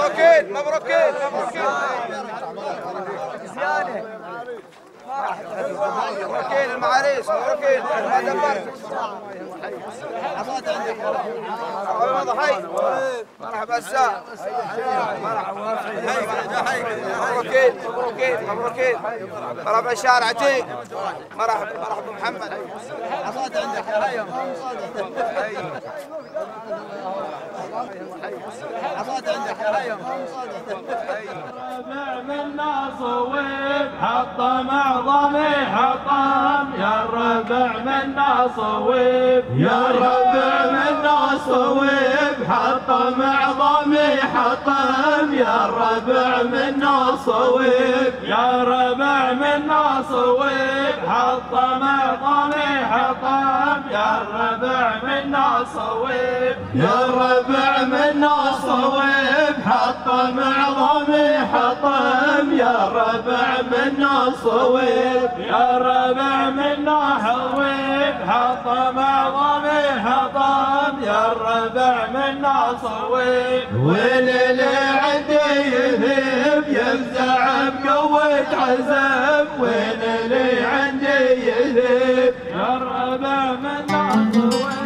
مبروكين مبروكين مبروكين مبروكين المعاريس مبروكين هذا الفرق مرحبا ضحي مرحبا الساعة مبروكين مبروكين مبروكين مرحبا الشارع عتيق مرحبا مرحبا محمد عصات عندك يا عصات عندك يا ربع من ناصويب حطم معظمي حطم يا الربع من ناصويب يا الربع من ناصويب حطم معظمي حطم يا الربع من ناصويب يا الربع من ناصويب حطم معظمي حطم يا الربع من ناصويب يا الربع من ناصويب حطم معظمي حطم يا الربع من ناصويب يا الربع من ناصويب حطم معظمي حطم يا الربع من ناصويب وين اللي عندي يذهب يفزع بقوة عزم وين اللي عندي يذهب يا الربع من ناصويب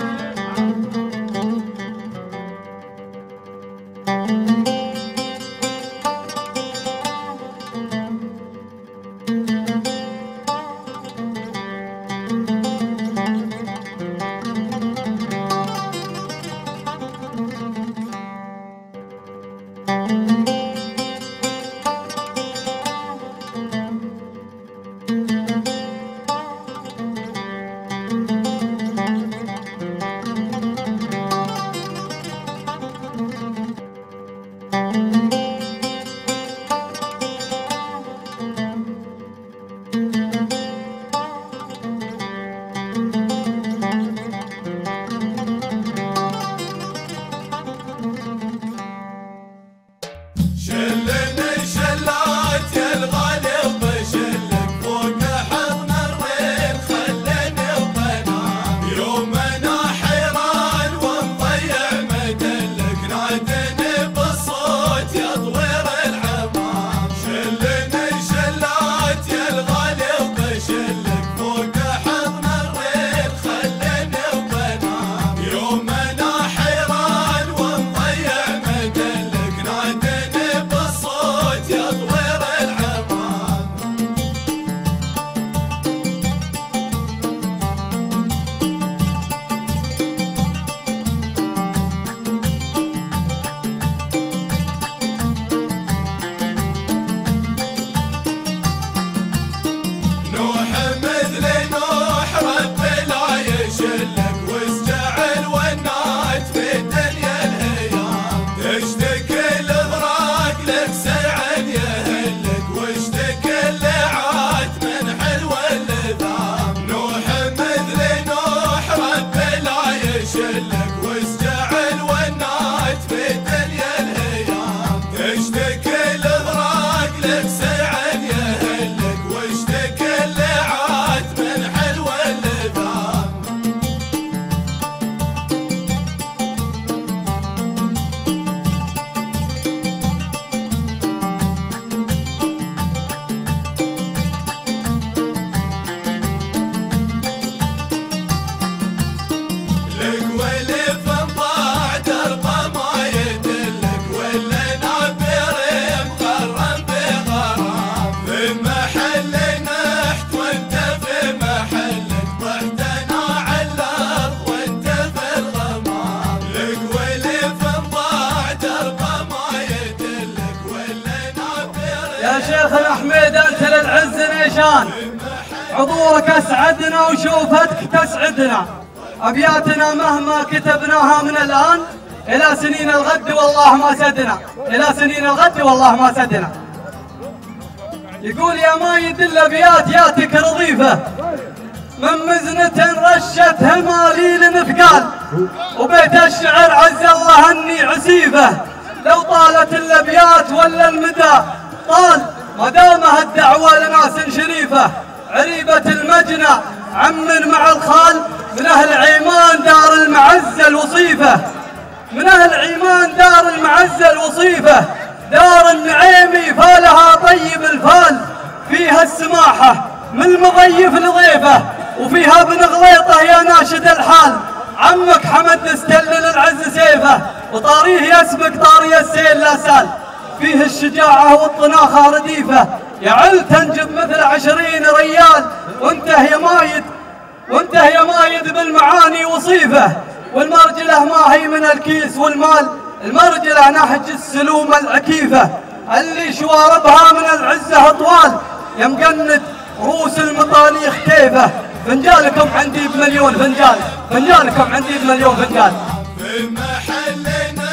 قلت للعز نيشان حضورك اسعدنا وشوفتك تسعدنا، ابياتنا مهما كتبناها من الان الى سنين الغد والله ما سدنا، الى سنين الغد والله ما سدنا. يقول يا مايد الابيات ياتك رضيفه من مزنة رشتها ماليل مثقال، وبيت الشعر عز الله اني عسيفه لو طالت الابيات ولا المدى طال، ما دامها الدعوه لناس شريفه عريبه المجنى عم مع الخال، من اهل عيمان دار المعزه الوصيفه، من اهل عيمان دار المعزه الوصيفه، دار النعيمي فالها طيب الفال، فيها السماحه من المضيف لضيفه، وفيها ابن غليطه يا ناشد الحال، عمك حمد استلل العز سيفه وطاريه يسبق طاري السيل لا سال، فيه الشجاعه والطناخه رديفه يا عل تنجب مثل 20 ريال، وانته يا مايد بالمعاني وصيفه، والمرجله ما هي من الكيس والمال، المرجله نهج السلوم العكيفه اللي شواربها من العزه طوال، يا مقند روس المطاليخ كيفه، فنجالكم عندي بمليون فنجال، فنجالكم عندي بمليون فنجال. في محلنا